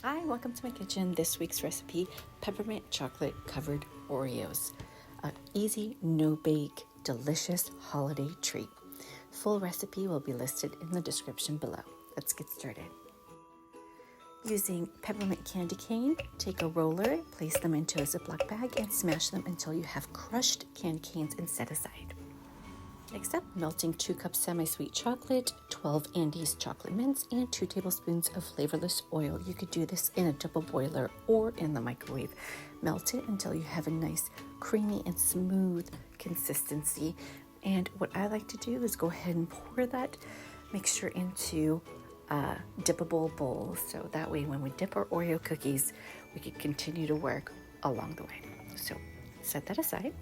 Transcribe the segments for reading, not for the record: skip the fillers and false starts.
Hi, welcome to my kitchen. This week's recipe, peppermint chocolate covered Oreos. An easy, no-bake, delicious holiday treat. Full recipe will be listed in the description below. Let's get started. Using peppermint candy cane, take a roller, place them into a Ziploc bag and smash them until you have crushed candy canes and set aside. Next up, melting 2 cups semi-sweet chocolate, 12 Andes chocolate mints, and 2 tablespoons of flavorless oil. You could do this in a double boiler or in the microwave. Melt it until you have a nice creamy and smooth consistency. And what I like to do is go ahead and pour that mixture into a dippable bowl. So that way when we dip our Oreo cookies, we can continue to work along the way. So set that aside.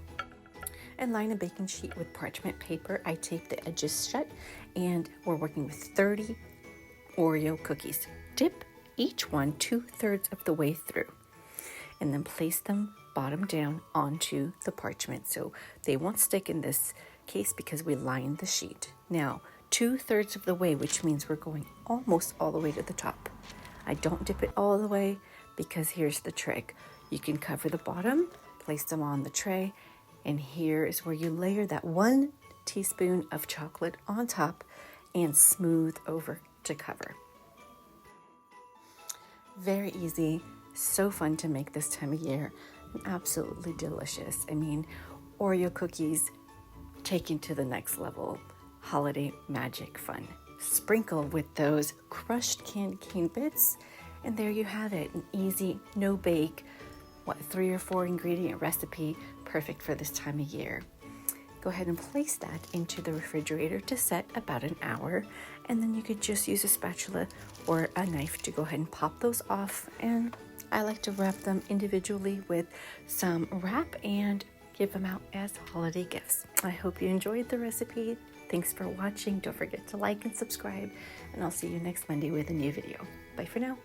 And line a baking sheet with parchment paper. I tape the edges shut, and we're working with 30 Oreo cookies. Dip each one 2/3 of the way through, and then place them bottom down onto the parchment so they won't stick in this case because we lined the sheet. Now, 2/3 of the way, which means we're going almost all the way to the top. I don't dip it all the way because here's the trick. You can cover the bottom, place them on the tray, and here is where you layer that 1 teaspoon of chocolate on top and smooth over to cover. Very easy, so fun to make this time of year, and absolutely delicious. I mean, Oreo cookies taken to the next level, holiday magic fun. Sprinkle with those crushed candy cane bits, and there you have it, an easy, no bake, 3 or 4 ingredient recipe, perfect for this time of year. Go ahead and place that into the refrigerator to set about an hour, and then you could just use a spatula or a knife to go ahead and pop those off. And I like to wrap them individually with some wrap and give them out as holiday gifts. I hope you enjoyed the recipe. Thanks for watching. Don't forget to like and subscribe, and I'll see you next Monday with a new video. Bye for now.